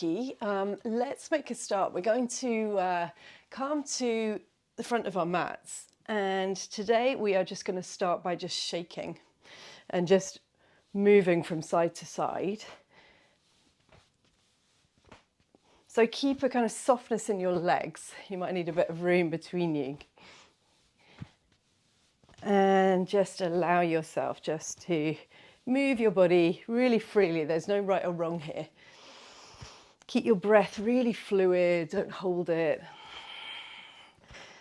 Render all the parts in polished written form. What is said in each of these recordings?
Let's make a start. We're going to come to the front of our mats, and today we are just going to start by just shaking and just moving from side to side. So keep a kind of softness in your legs. You might need a bit of room between you. And just allow yourself just to move your body really freely. There's no right or wrong here. Keep your breath really fluid, don't hold it.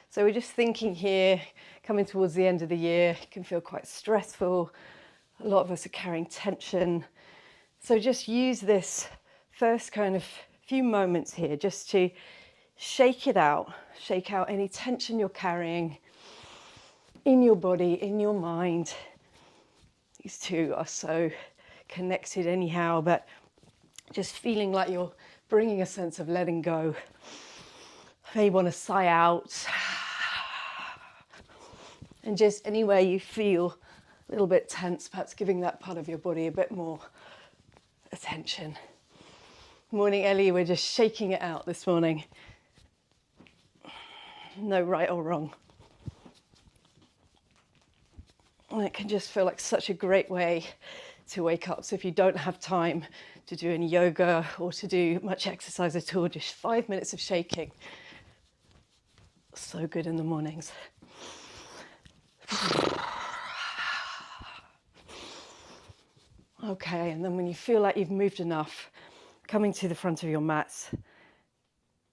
So we're just thinking here, coming towards the end of the year, it can feel quite stressful. A lot of us are carrying tension. So just use this first kind of few moments here just to shake it out, shake out any tension you're carrying in your body, in your mind. These two are so connected anyhow, but just feeling like you're bringing a sense of letting go. Maybe want to sigh out. And just anywhere you feel a little bit tense, perhaps giving that part of your body a bit more attention. Morning, Ellie, we're just shaking it out this morning. No right or wrong. And it can just feel like such a great way to wake up. So if you don't have time to do any yoga or to do much exercise at all, just 5 minutes of shaking. So good in the mornings. Okay, and then when you feel like you've moved enough, coming to the front of your mats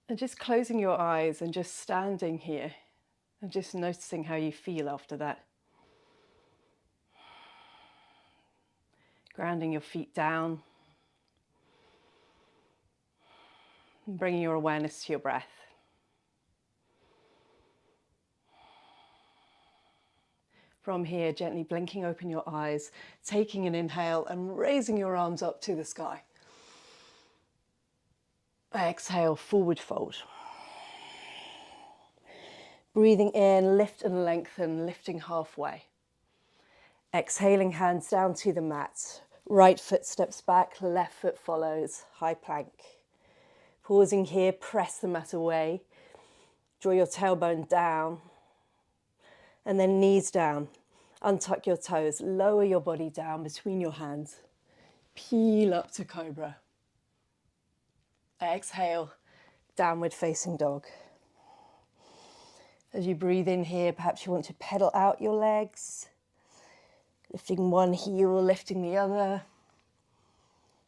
and just closing your eyes and just standing here and just noticing how you feel after that. Grounding your feet down and bringing your awareness to your breath. From here, gently blinking open your eyes, taking an inhale and raising your arms up to the sky. Exhale, forward fold. Breathing in, lift and lengthen, lifting halfway. Exhaling, hands down to the mat. Right foot steps back, left foot follows, high plank. Pausing here, press the mat away. Draw your tailbone down. And then knees down. Untuck your toes, lower your body down between your hands. Peel up to cobra. Exhale, downward facing dog. As you breathe in here, perhaps you want to pedal out your legs. Lifting one heel, lifting the other.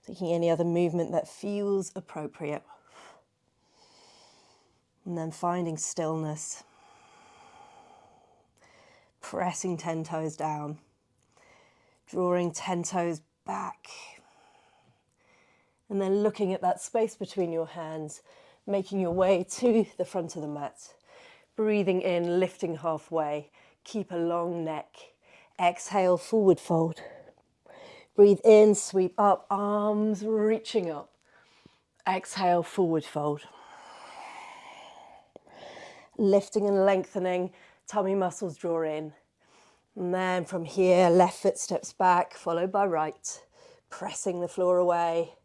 Taking any other movement that feels appropriate. And then finding stillness. Pressing 10 toes down. Drawing 10 toes back. And then looking at that space between your hands, making your way to the front of the mat. Breathing in, lifting halfway. Keep a long neck. Exhale, forward fold. Breathe in, sweep up, arms reaching up. Exhale, forward fold. Lifting and lengthening, tummy muscles draw in. And then from here, left foot steps back, followed by right. Pressing the floor away.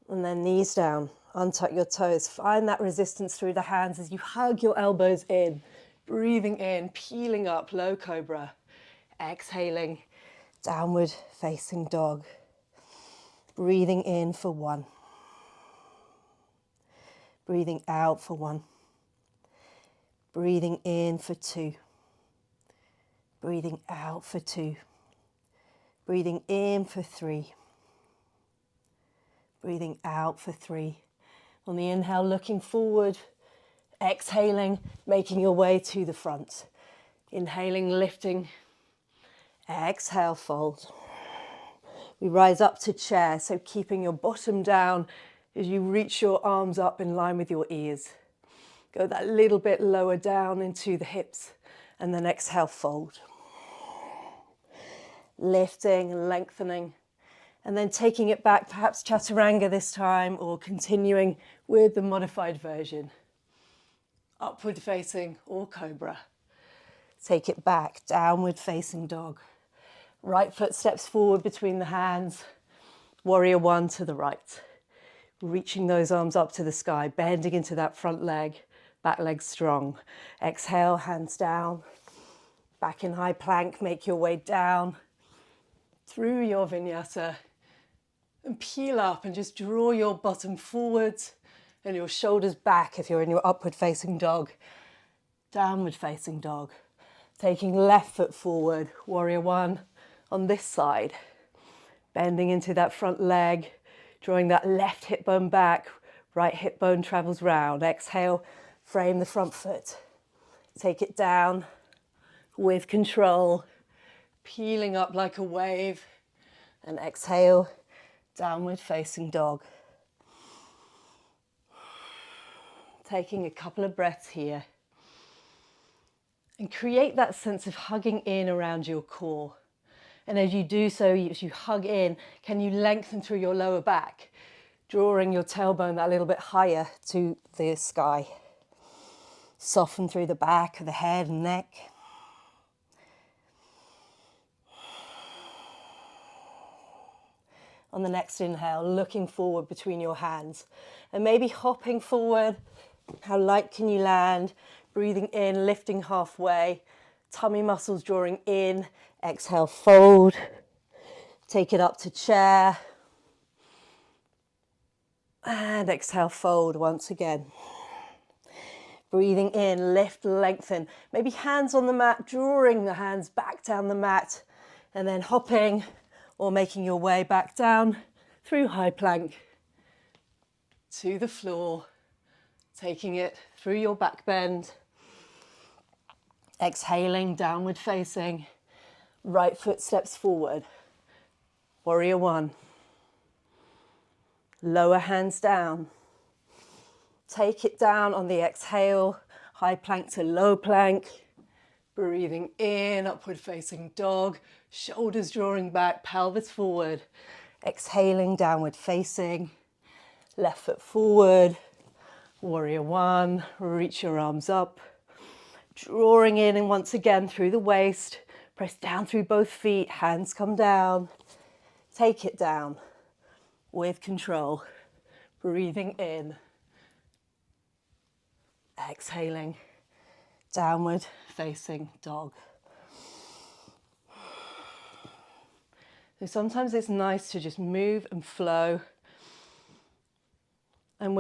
And then knees down, untuck your toes. Find that resistance through the hands as you hug your elbows in. Breathing in, peeling up, low cobra. Exhaling, downward facing dog. Breathing in for 1. Breathing out for 1. Breathing in for 2. Breathing out for 2. Breathing in for 3. Breathing out for 3. On the inhale, looking forward. Exhaling, making your way to the front. Inhaling, lifting. Exhale, fold. We rise up to chair, so keeping your bottom down as you reach your arms up in line with your ears. Go that little bit lower down into the hips, and then exhale, fold. Lifting and lengthening, and then taking it back, perhaps chaturanga this time, or continuing with the modified version. Upward facing or cobra. Take it back, downward facing dog. Right foot steps forward between the hands. Warrior 1 to the right. reaching those arms up to the sky, bending into that front leg, back leg strong. Exhale, hands down, back in high plank, make your way down through your vinyasa and peel up and just draw your bottom forwards and your shoulders back if you're in your upward facing dog. Downward facing dog. Taking left foot forward, warrior one on this side. Bending into that front leg, drawing that left hip bone back, right hip bone travels round. Exhale, frame the front foot. Take it down with control, peeling up like a wave. And exhale, downward facing dog. Taking a couple of breaths here. And create that sense of hugging in around your core. And as you do so, as you hug in, can you lengthen through your lower back, drawing your tailbone that little bit higher to the sky. Soften through the back of the head and neck. On the next inhale, looking forward between your hands and maybe hopping forward. How light can you land? Breathing in, lifting halfway, tummy muscles drawing in. Exhale, fold. Take it up to chair. And exhale, fold once again. Breathing in, lift, lengthen. Maybe hands on the mat, drawing the hands back down the mat. And then hopping or making your way back down through high plank to the floor. Taking it through your back bend. Exhaling, downward facing. Right foot steps forward. Warrior one. Lower hands down. Take it down on the exhale. High plank to low plank. Breathing in, upward facing dog. Shoulders drawing back, pelvis forward. Exhaling, downward facing. Left foot forward. Warrior one. Reach your arms up. Drawing in and once again through the waist. Press down through both feet. Hands come down. Take it down with control. Breathing in. Exhaling. Downward facing dog. So sometimes it's nice to just move and flow. And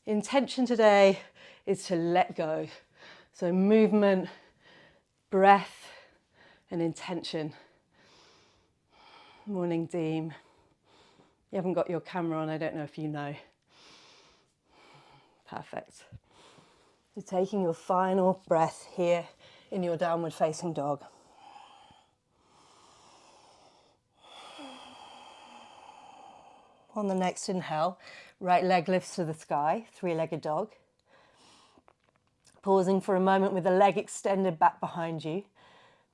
intention today is to let go. So movement, breath, and intention. Morning, Deem. You haven't got your camera on, I don't know if you know. Perfect. You're taking your final breath here in your downward facing dog. On the next inhale, right leg lifts to the sky, three-legged dog. Pausing for a moment with the leg extended back behind you.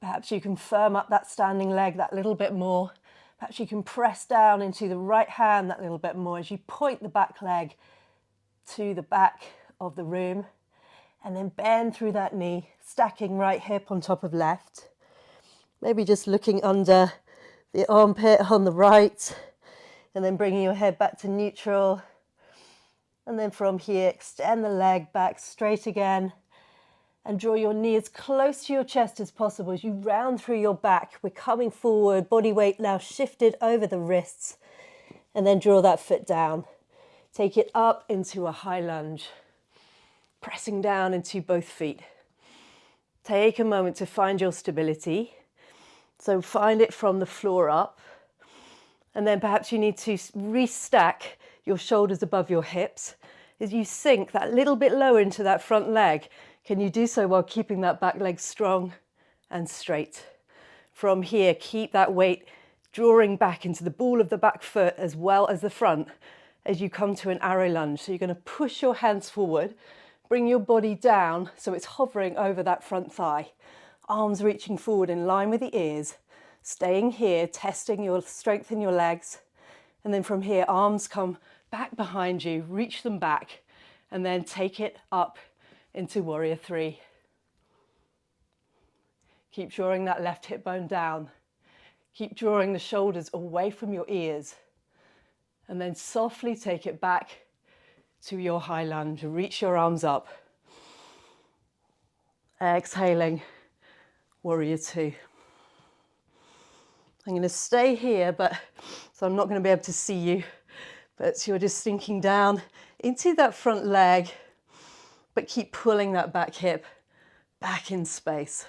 Perhaps you can firm up that standing leg that little bit more. Perhaps you can press down into the right hand that little bit more as you point the back leg to the back of the room. And then bend through that knee, stacking right hip on top of left. Maybe just looking under the armpit on the right. And then bringing your head back to neutral. And then from here, extend the leg back straight again. And draw your knee as close to your chest as possible as you round through your back. We're coming forward, body weight now shifted over the wrists. And then draw that foot down. Take it up into a high lunge. Pressing down into both feet. Take a moment to find your stability. So find it from the floor up. And then perhaps you need to restack your shoulders above your hips. As you sink that little bit lower into that front leg, can you do so while keeping that back leg strong and straight? From here, keep that weight drawing back into the ball of the back foot as well as the front as you come to an arrow lunge. So you're going to push your hands forward, bring your body down so it's hovering over that front thigh. Arms reaching forward in line with the ears. Staying here, testing your strength in your legs. And then from here, arms come back behind you, reach them back, and then take it up into warrior three. Keep drawing that left hip bone down. Keep drawing the shoulders away from your ears. And then softly take it back to your high lunge. Reach your arms up. Exhaling, warrior two. I'm going to stay here, so I'm not going to be able to see you, but you're just sinking down into that front leg, but keep pulling that back hip back in space.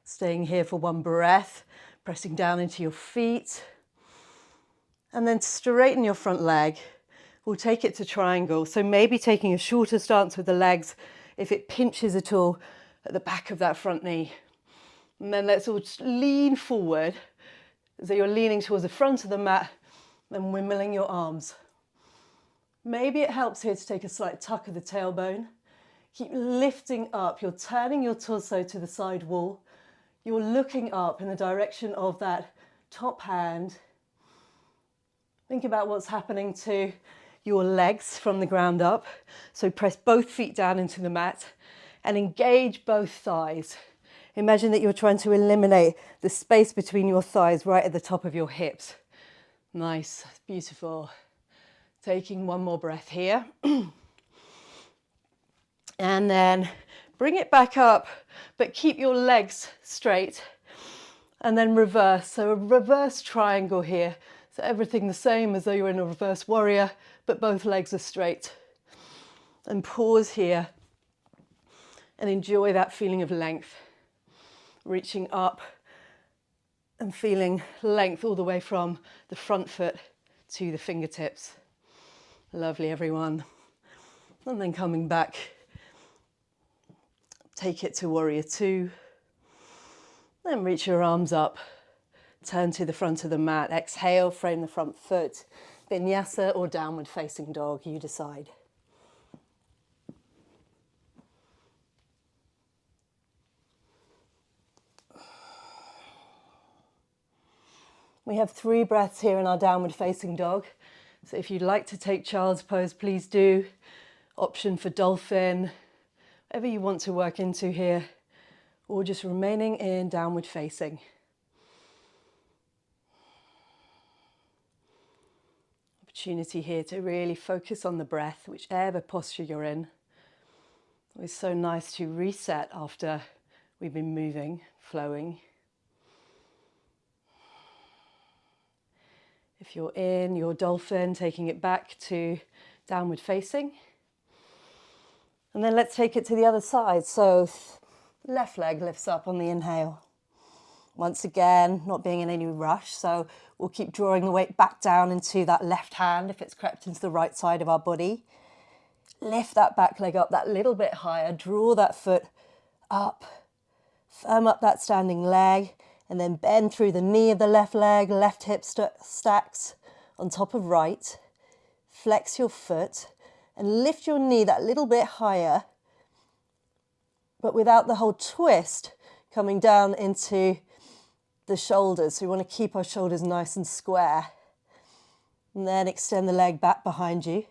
Staying here for one breath, pressing down into your feet, and then straighten your front leg. We'll take it to triangle. So maybe taking a shorter stance with the legs if it pinches at all at the back of that front knee. And then let's all just lean forward. So you're leaning towards the front of the mat, then wimmling your arms. Maybe it helps here to take a slight tuck of the tailbone. Keep lifting up. You're turning your torso to the side wall. You're looking up in the direction of that top hand. Think about what's happening to your legs from the ground up. So press both feet down into the mat and engage both thighs. Imagine that you're trying to eliminate the space between your thighs right at the top of your hips. Nice, beautiful. Taking one more breath here. And then bring it back up, but keep your legs straight. And then reverse, so a reverse triangle here. So everything the same as though you're in a reverse warrior, but both legs are straight. And pause here and enjoy that feeling of length. Reaching up and feeling length all the way from the front foot to the fingertips. Lovely, everyone. And then coming back, take it to warrior two. Then reach your arms up, turn to the front of the mat. Exhale, frame the front foot. Vinyasa or downward facing dog, you decide. We have 3 breaths here in our downward facing dog. So if you'd like to take child's pose, please do. Option for dolphin, whatever you want to work into here, or just remaining in downward facing. Opportunity here to really focus on the breath, whichever posture you're in. It's so nice to reset after we've been moving, flowing. If you're in your dolphin, taking it back to downward facing. And then let's take it to the other side. So left leg lifts up on the inhale. Once again, not being in any rush, so we'll keep drawing the weight back down into that left hand if it's crept into the right side of our body. Lift that back leg up that little bit higher, draw that foot up, firm up that standing leg, and then bend through the knee of the left leg, left hip stacks on top of right. Flex your foot and lift your knee that little bit higher, but without the whole twist coming down into the shoulders. So we want to keep our shoulders nice and square. And then extend the leg back behind you.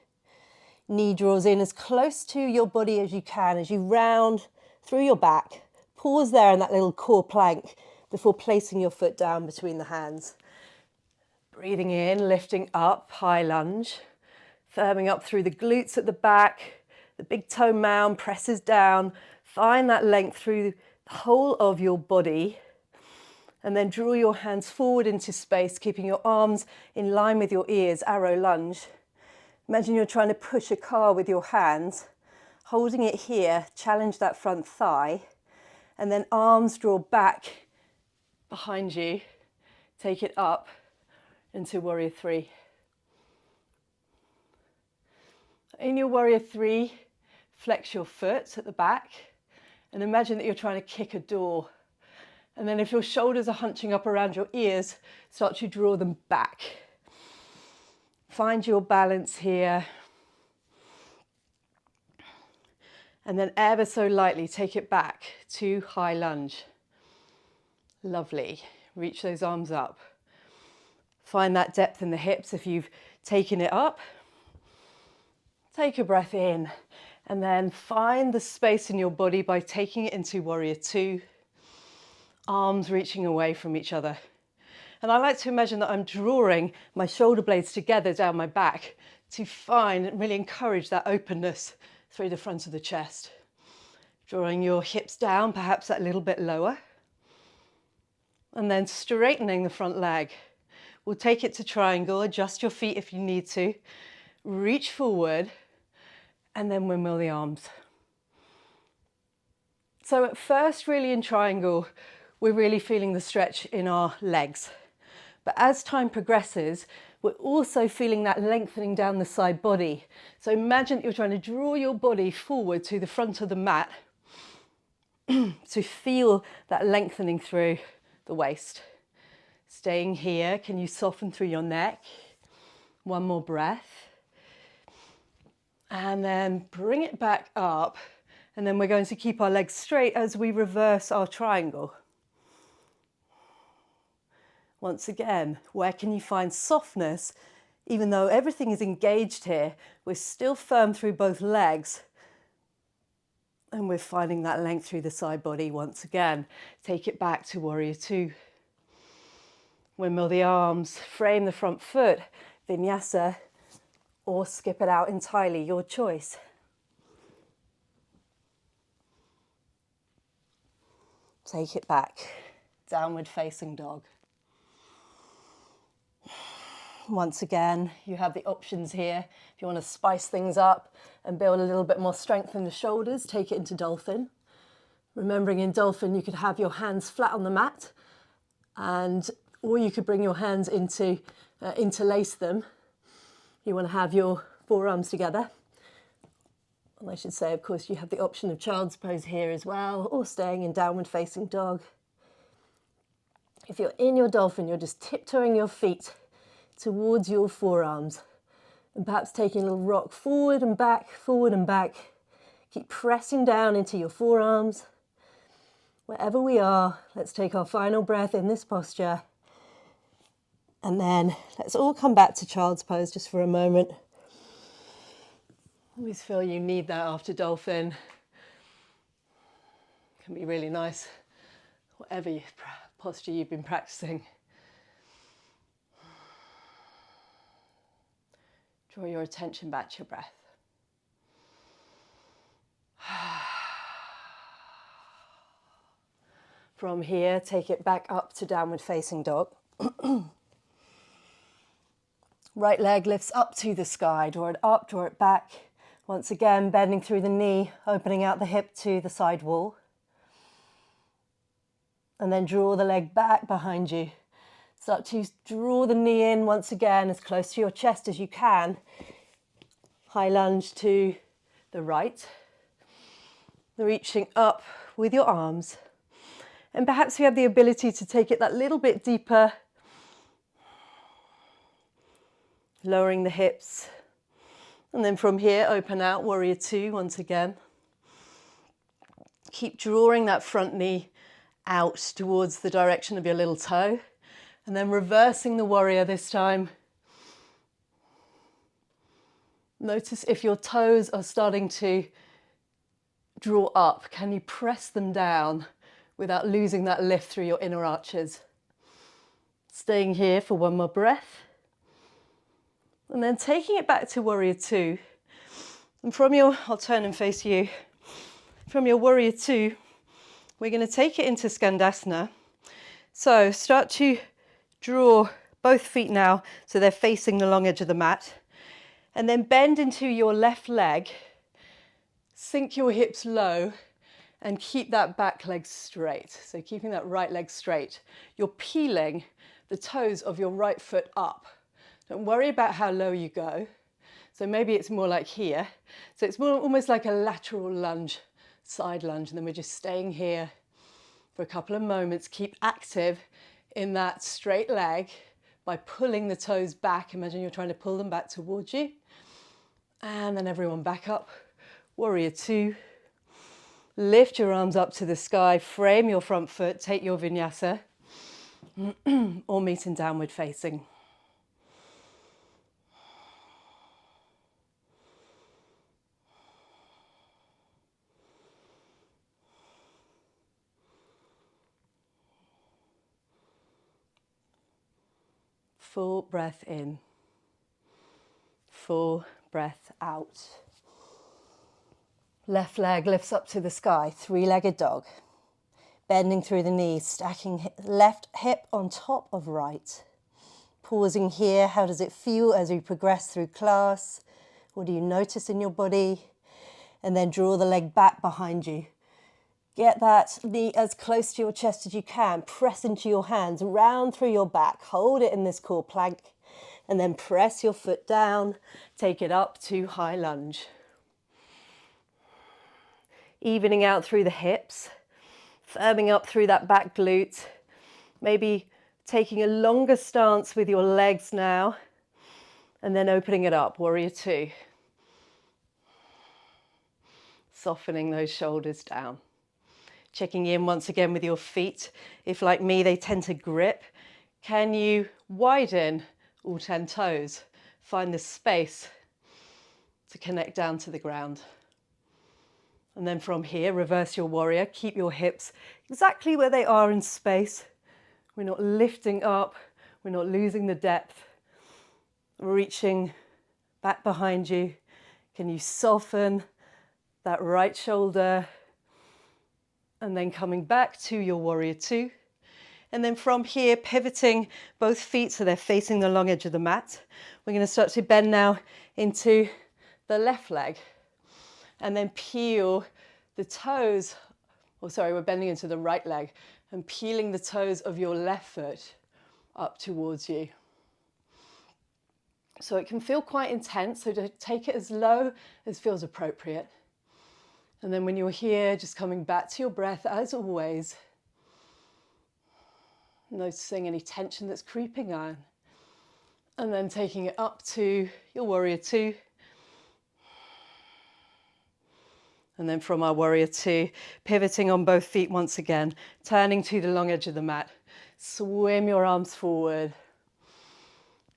Knee draws in as close to your body as you can as you round through your back. Pause there in that little core plank before placing your foot down between the hands. Breathing in, lifting up, high lunge. Firming up through the glutes at the back. The big toe mound presses down. Find that length through the whole of your body. And then draw your hands forward into space, keeping your arms in line with your ears, arrow lunge. Imagine you're trying to push a car with your hands, holding it here, challenge that front thigh, and then arms draw back behind you, take it up into warrior three. In your warrior three, flex your foot at the back and imagine that you're trying to kick a door. And then if your shoulders are hunching up around your ears, start to draw them back. Find your balance here. And then ever so lightly take it back to high lunge. Lovely. Reach those arms up. Find that depth in the hips if you've taken it up. Take a breath in and then find the space in your body by taking it into warrior two. Arms reaching away from each other. And I like to imagine that I'm drawing my shoulder blades together down my back to find and really encourage that openness through the front of the chest. Drawing your hips down, perhaps a little bit lower. And then straightening the front leg. We'll take it to triangle, adjust your feet if you need to. Reach forward and then windmill the arms. So at first, really in triangle, we're really feeling the stretch in our legs. But as time progresses, we're also feeling that lengthening down the side body. So imagine that you're trying to draw your body forward to the front of the mat to feel that lengthening through the waist. Staying here, can you soften through your neck? One more breath. And then bring it back up. And then we're going to keep our legs straight as we reverse our triangle. Once again, where can you find softness? Even though everything is engaged here, we're still firm through both legs. And we're finding that length through the side body once again. Take it back to warrior two. Windmill the arms, frame the front foot, vinyasa, or skip it out entirely, your choice. Take it back, downward facing dog. Once again, you have the options here. If you want to spice things up and build a little bit more strength in the shoulders, take it into dolphin. Remembering in dolphin, you could have your hands flat on the mat, or you could bring your hands into, interlace them. You want to have your forearms together. And I should say, of course, you have the option of child's pose here as well, or staying in downward facing dog. If you're in your dolphin, you're just tiptoeing your feet towards your forearms and perhaps taking a little rock forward and back, forward and back. Keep pressing down into your forearms. Wherever we are, let's take our final breath in this posture. And then let's all come back to child's pose just for a moment. Always feel you need that after dolphin. Can be really nice, whatever posture you've been practicing. Draw your attention back to your breath. From here, take it back up to downward facing dog. Right leg lifts up to the sky, draw it up, draw it back. Once again, bending through the knee, opening out the hip to the side wall. And then draw the leg back behind you. Start to draw the knee in once again, as close to your chest as you can. High lunge to the right. Reaching up with your arms. And perhaps you have the ability to take it that little bit deeper. Lowering the hips. And then from here, open out, warrior two once again. Keep drawing that front knee out towards the direction of your little toe. And then reversing the warrior this time. Notice if your toes are starting to draw up, can you press them down without losing that lift through your inner arches? Staying here for one more breath. And then taking it back to warrior two. And from your, I'll turn and face you. From your warrior two, we're going to take it into Skandasana. So start to draw both feet now so they're facing the long edge of the mat. And then bend into your left leg. Sink your hips low and keep that back leg straight. So keeping that right leg straight. You're peeling the toes of your right foot up. Don't worry about how low you go. So maybe it's more like here. So it's more almost like a lateral lunge, side lunge, and then we're just staying here for a couple of moments. Keep active in that straight leg by pulling the toes back. Imagine you're trying to pull them back towards you. And then everyone back up. Warrior two. Lift your arms up to the sky, frame your front foot, take your vinyasa, or meet in downward facing. Full breath in. Full breath out. Left leg lifts up to the sky, three-legged dog. Bending through the knees, stacking left hip on top of right. Pausing here, how does it feel as we progress through class? What do you notice in your body? And then draw the leg back behind you. Get that knee as close to your chest as you can. Press into your hands, round through your back. Hold it in this core plank. And then press your foot down. Take it up to high lunge. Evening out through the hips. Firming up through that back glute. Maybe taking a longer stance with your legs now. And then opening it up, warrior two. Softening those shoulders down. Checking in once again with your feet. If like me, they tend to grip, can you widen all 10 toes? Find the space to connect down to the ground. And then from here, reverse your warrior. Keep your hips exactly where they are in space. We're not lifting up. We're not losing the depth. Reaching back behind you. Can you soften that right shoulder? And then coming back to your warrior two. And then from here, pivoting both feet so they're facing the long edge of the mat. We're going to start to bend now into the left leg. And then peel the toes, we're bending into the right leg and peeling the toes of your left foot up towards you. So it can feel quite intense, so to take it as low as feels appropriate. And then when you're here, just coming back to your breath as always. Noticing any tension that's creeping on. And then taking it up to your warrior two. And then from our warrior two, pivoting on both feet once again, turning to the long edge of the mat. Swim your arms forward.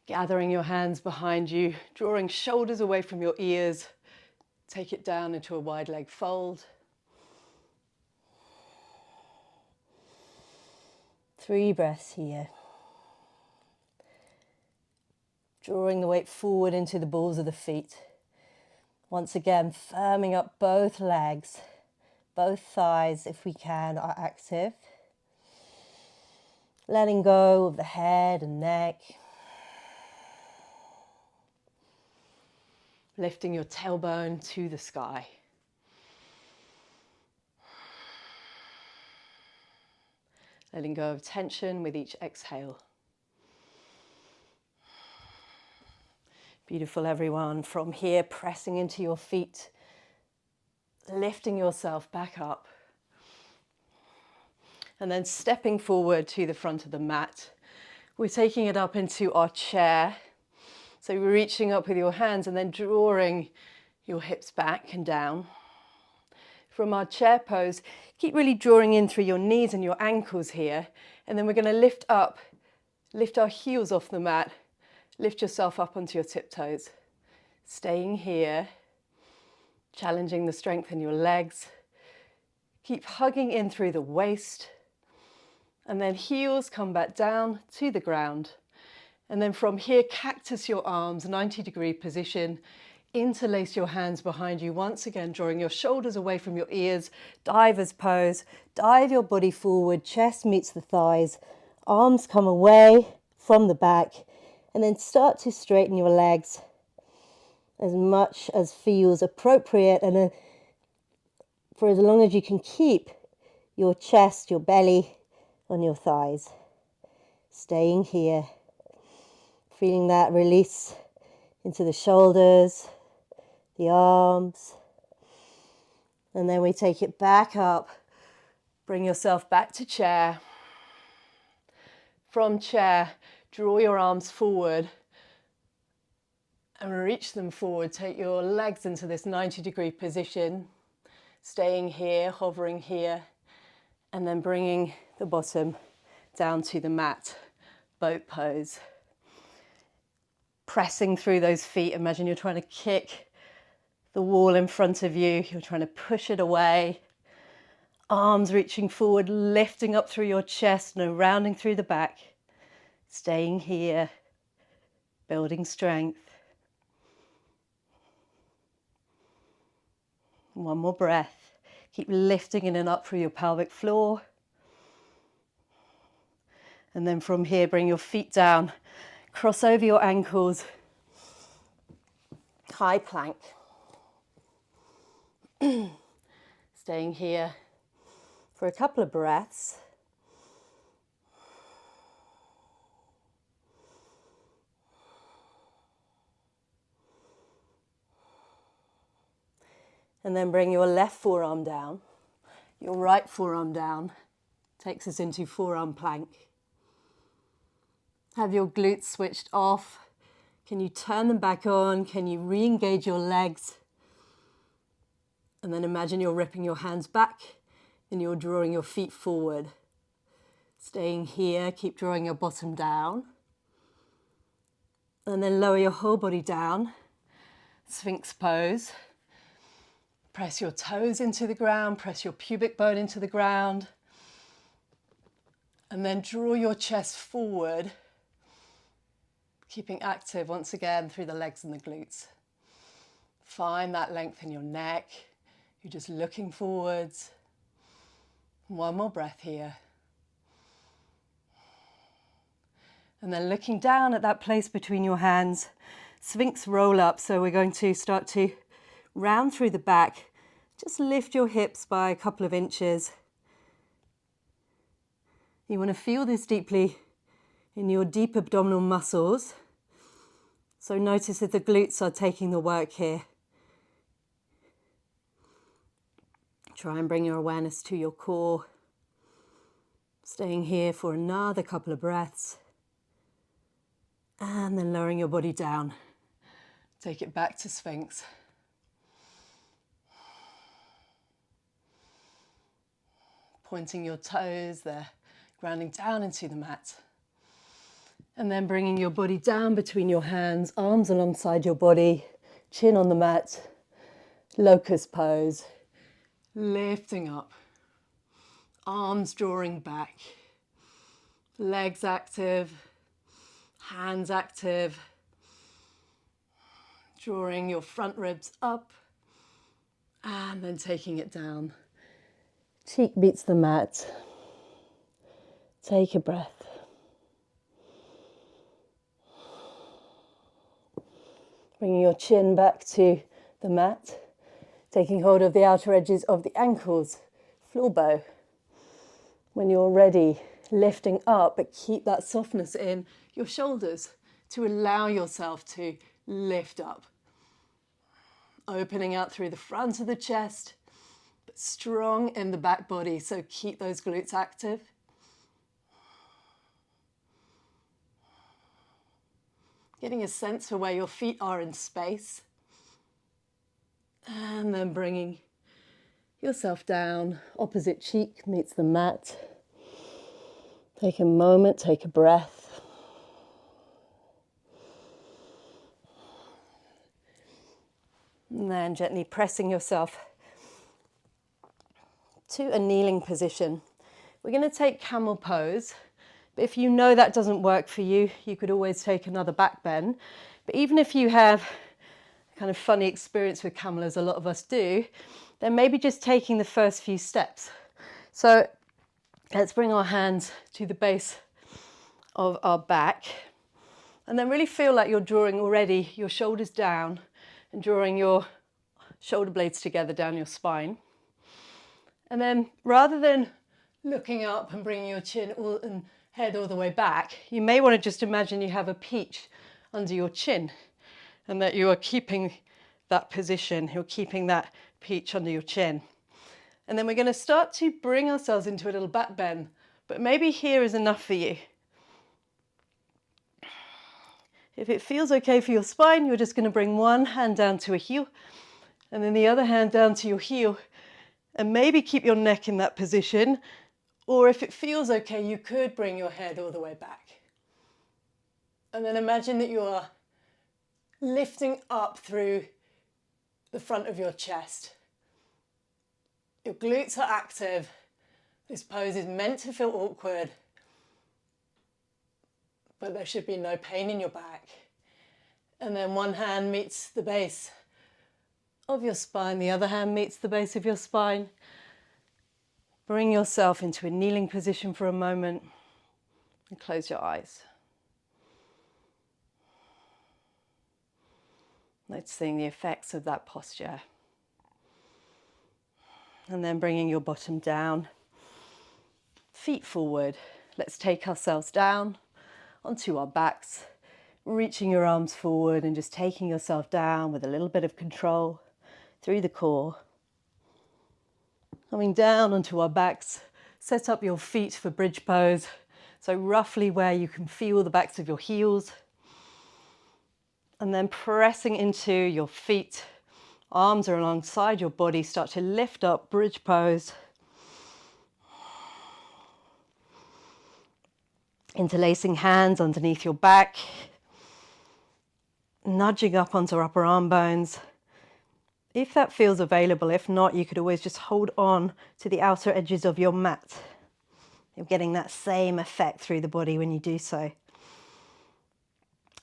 Gathering your hands behind you, drawing shoulders away from your ears. Take it down into a wide leg fold. 3 breaths here. Drawing the weight forward into the balls of the feet. Once again, firming up both legs. Both thighs, if we can, are active. Letting go of the head and neck. Lifting your tailbone to the sky. Letting go of tension with each exhale. Beautiful, everyone. From here, pressing into your feet, lifting yourself back up. And then stepping forward to the front of the mat. We're taking it up into our chair. So we're reaching up with your hands and then drawing your hips back and down. From our chair pose, keep really drawing in through your knees and your ankles here. And then we're going to lift up, lift our heels off the mat, lift yourself up onto your tiptoes. Staying here, challenging the strength in your legs. Keep hugging in through the waist. And then heels come back down to the ground. And then from here, cactus your arms, 90-degree position. Interlace your hands behind you. Once again, drawing your shoulders away from your ears. Diver's pose. Dive your body forward. Chest meets the thighs. Arms come away from the back. And then start to straighten your legs as much as feels appropriate. And for as long as you can keep your chest, your belly on your thighs. Staying here. Feeling that release into the shoulders, the arms. And then we take it back up. Bring yourself back to chair. From chair, draw your arms forward and reach them forward. Take your legs into this 90-degree position. Staying here, hovering here. And then bringing the bottom down to the mat. Boat pose. Pressing through those feet. Imagine you're trying to kick the wall in front of you. You're trying to push it away. Arms reaching forward, lifting up through your chest, no rounding through the back. Staying here. building strength. One more breath. Keep lifting in and up through your pelvic floor. And then from here, bring your feet down, cross over your ankles, high plank. Staying here for a couple of breaths. And then bring your left forearm down, your right forearm down, takes us into forearm plank. Have your glutes switched off. Can you turn them back on? Can you re-engage your legs? And then imagine you're ripping your hands back and you're drawing your feet forward. Staying here, keep drawing your bottom down. And then lower your whole body down, Sphinx pose. Press your toes into the ground, press your pubic bone into the ground. And then draw your chest forward, keeping active once again through the legs and the glutes. Find that length in your neck. You're just looking forwards. One more breath here. And then looking down at that place between your hands, Sphinx roll up. So we're going to start to round through the back. Just lift your hips by a couple of inches. You want to feel this deeply in your deep abdominal muscles. So notice if the glutes are taking the work here. Try and bring your awareness to your core. Staying here for another couple of breaths. And then lowering your body down. Take it back to Sphinx. Pointing your toes there, grounding down into the mat. And then bringing your body down between your hands, arms alongside your body, chin on the mat, locust pose. Lifting up, arms drawing back, legs active, hands active. Drawing your front ribs up and then taking it down. Cheek beats the mat. Take a breath. Bringing your chin back to the mat. Taking hold of the outer edges of the ankles, floor bow. When you're ready, lifting up, but keep that softness in your shoulders to allow yourself to lift up. Opening out through the front of the chest, but strong in the back body, so keep those glutes active. Getting a sense for where your feet are in space. And then bringing yourself down, opposite cheek meets the mat. Take a moment, take a breath. And then gently pressing yourself to a kneeling position. We're going to take camel pose. But if you know that doesn't work for you, you could always take another back bend. But even if you have a kind of funny experience with camel, as a lot of us do, then maybe just taking the first few steps. So let's bring our hands to the base of our back. And then really feel like you're drawing already your shoulders down and drawing your shoulder blades together down your spine. And then rather than looking up and bringing your chin and head all the way back, you may want to just imagine you have a peach under your chin and that you are keeping that position, you're keeping that peach under your chin. And then we're going to start to bring ourselves into a little back bend, but maybe here is enough for you. If it feels okay for your spine, you're just going to bring one hand down to a heel and then the other hand down to your heel and maybe keep your neck in that position. Or if it feels okay, you could bring your head all the way back. And then imagine that you are lifting up through the front of your chest. Your glutes are active. This pose is meant to feel awkward, but there should be no pain in your back. And then one hand meets the base of your spine, the other hand meets the base of your spine. Bring yourself into a kneeling position for a moment and close your eyes. Noticing the effects of that posture. And then bringing your bottom down, feet forward. Let's take ourselves down onto our backs, reaching your arms forward and just taking yourself down with a little bit of control through the core. Coming down onto our backs, set up your feet for bridge pose. So roughly where you can feel the backs of your heels. And then pressing into your feet, arms are alongside your body, start to lift up, bridge pose. Interlacing hands underneath your back, nudging up onto upper arm bones. If that feels available, if not, you could always just hold on to the outer edges of your mat. You're getting that same effect through the body when you do so.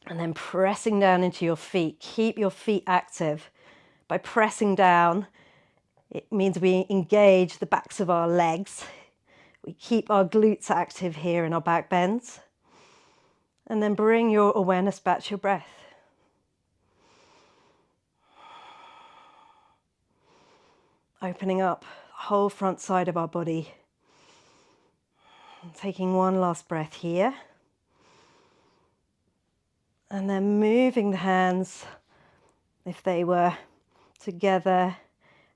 And then pressing down into your feet. Keep your feet active. By pressing down, it means we engage the backs of our legs. We keep our glutes active here in our back bends. And then bring your awareness back to your breath. Opening up the whole front side of our body. And taking one last breath here. And then moving the hands, if they were together,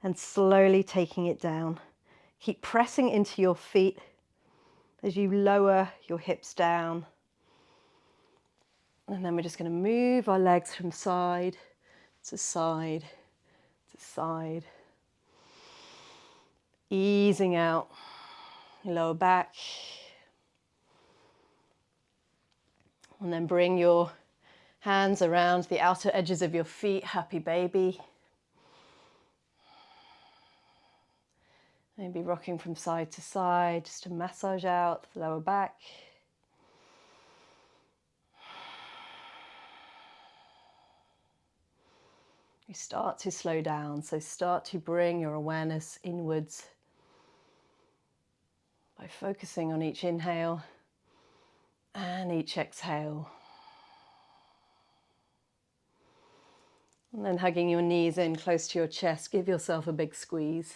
and slowly taking it down. Keep pressing into your feet as you lower your hips down. And then we're just going to move our legs from side to side to side. Easing out your lower back. And then bring your hands around the outer edges of your feet, happy baby. Maybe rocking from side to side just to massage out the lower back. You start to slow down, so start to bring your awareness inwards by focusing on each inhale and each exhale. And then hugging your knees in close to your chest, give yourself a big squeeze.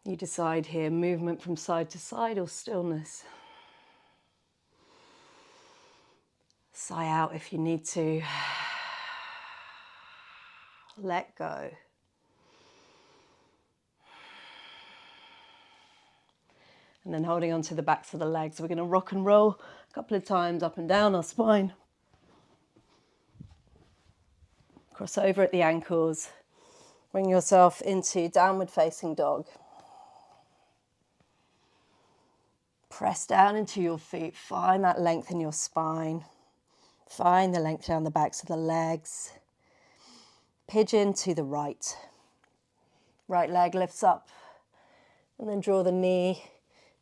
You decide here, movement from side to side or stillness. Sigh out if you need to. Let go. And then holding onto the backs of the legs, we're going to rock and roll a couple of times up and down our spine. Cross over at the ankles. Bring yourself into downward facing dog. Press down into your feet. Find that length in your spine. Find the length down the backs of the legs. Pigeon to the right. Right leg lifts up. And then draw the knee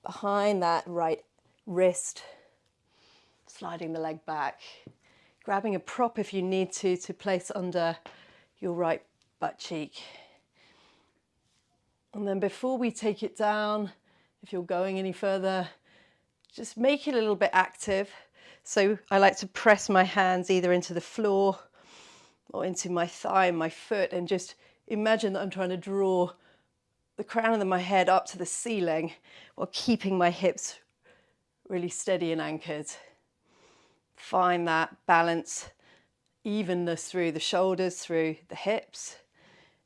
behind that right wrist. Sliding the leg back. Grabbing a prop if you need to place under your right butt cheek. And then before we take it down, if you're going any further, just make it a little bit active. So I like to press my hands either into the floor or into my thigh and my foot, and just imagine that I'm trying to draw the crown of my head up to the ceiling while keeping my hips really steady and anchored. Find that balance, evenness through the shoulders, through the hips,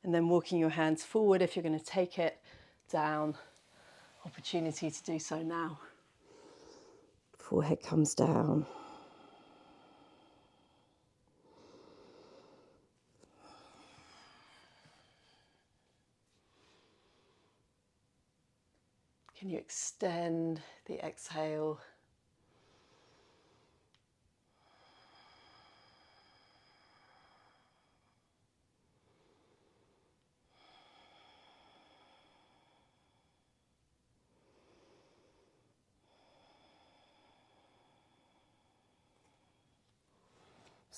and then walking your hands forward if you're going to take it down. Opportunity to do so now. Forehead comes down. Can you extend the exhale?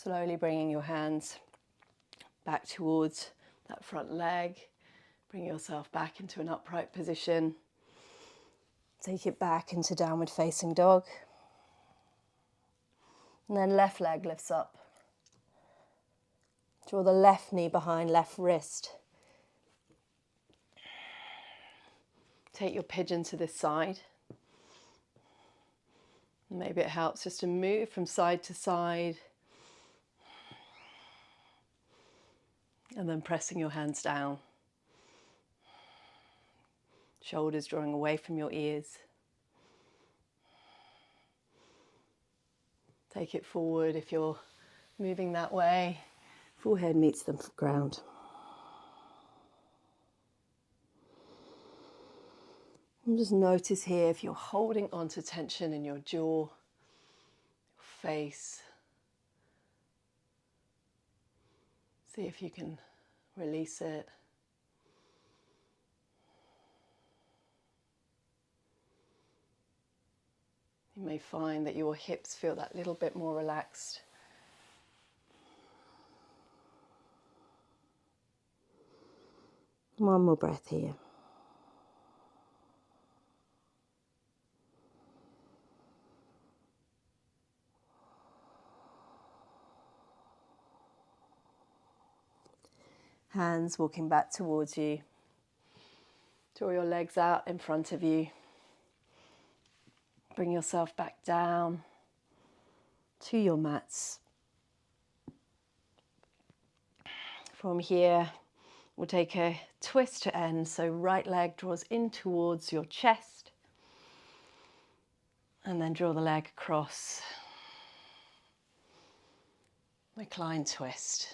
Slowly bringing your hands back towards that front leg. Bring yourself back into an upright position. Take it back into downward facing dog. And then left leg lifts up. Draw the left knee behind left wrist. Take your pigeon to this side. Maybe it helps just to move from side to side. And then pressing your hands down. Shoulders drawing away from your ears. Take it forward if you're moving that way. Forehead meets the ground. And just notice here if you're holding on to tension in your jaw, your face. See if you can release it. You may find that your hips feel that little bit more relaxed. One more breath here. Hands walking back towards you. Draw your legs out in front of you. Bring yourself back down to your mats. From here, we'll take a twist to end. So right leg draws in towards your chest. And then draw the leg across. Recline twist.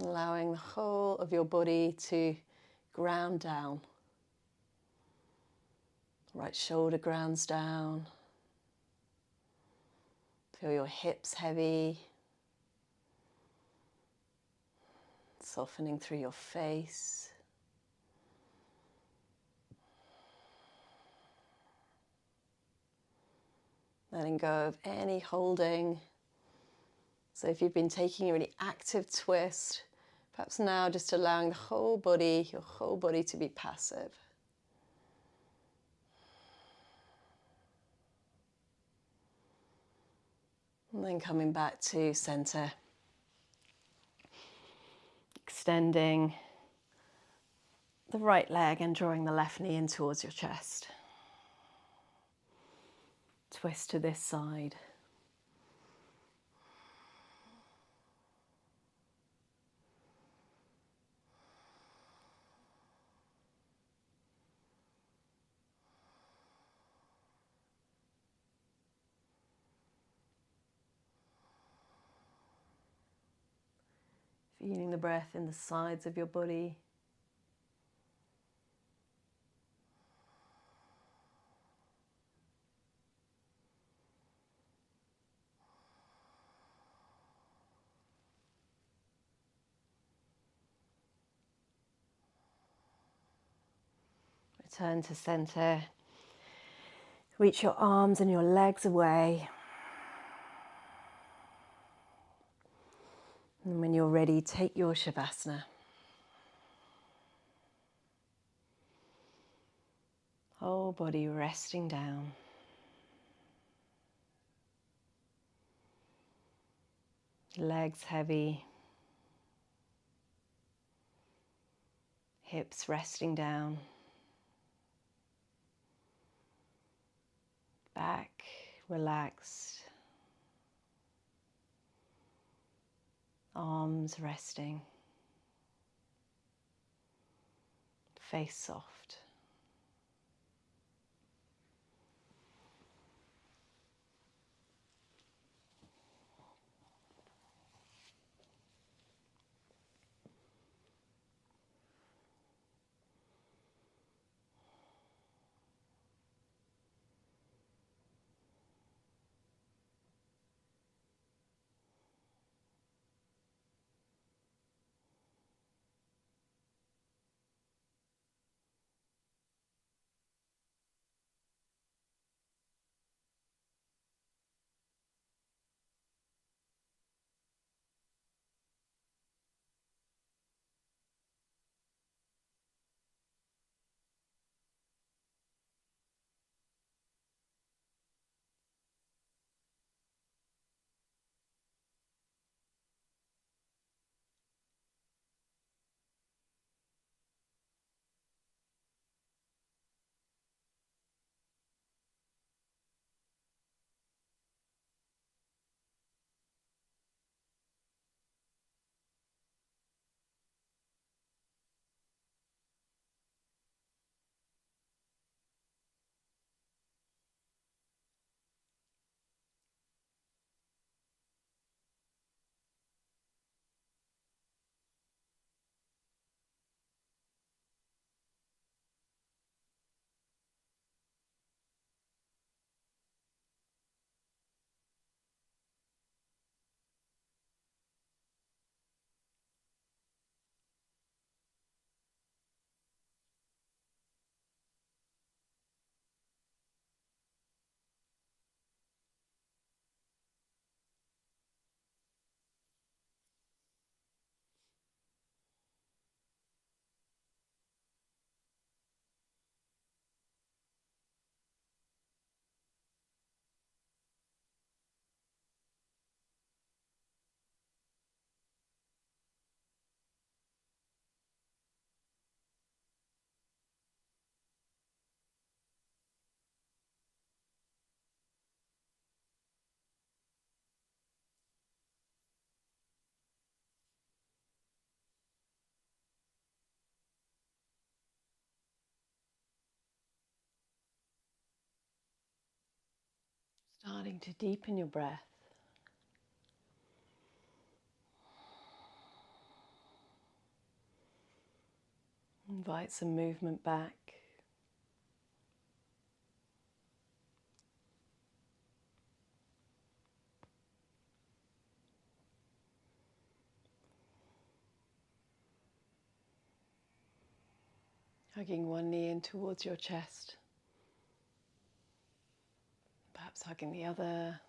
Allowing the whole of your body to ground down. Right shoulder grounds down. Feel your hips heavy. Softening through your face. Letting go of any holding. So if you've been taking a really active twist, perhaps now just allowing the whole body, your whole body to be passive. And then coming back to center. Extending the right leg and drawing the left knee in towards your chest. Twist to this side. Feeling the breath in the sides of your body. Return to center. Reach your arms and your legs away. And when you're ready, take your Shavasana. Whole body resting down. Legs heavy. Hips resting down. Back relaxed. Arms resting. Face soft. Starting to deepen your breath. Invite some movement back. Hugging one knee in towards your chest. Perhaps hugging the other.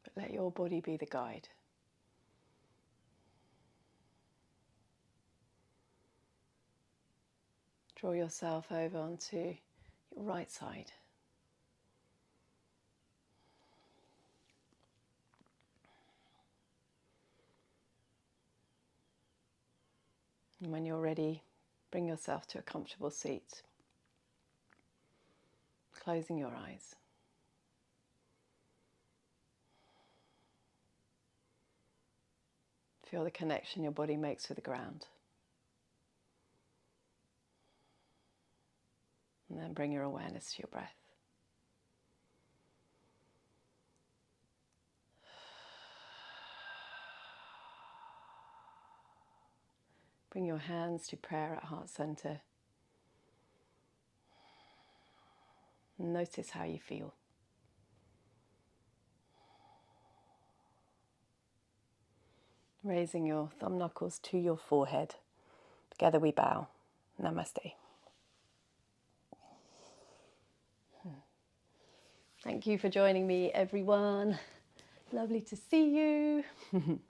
But let your body be the guide. Draw yourself over onto your right side. And when you're ready, bring yourself to a comfortable seat, closing your eyes. Feel the connection your body makes with the ground. And then bring your awareness to your breath. Bring your hands to prayer at heart center. Notice how you feel. Raising your thumb knuckles to your forehead. Together we bow. Namaste. Thank you for joining me, everyone. Lovely to see you.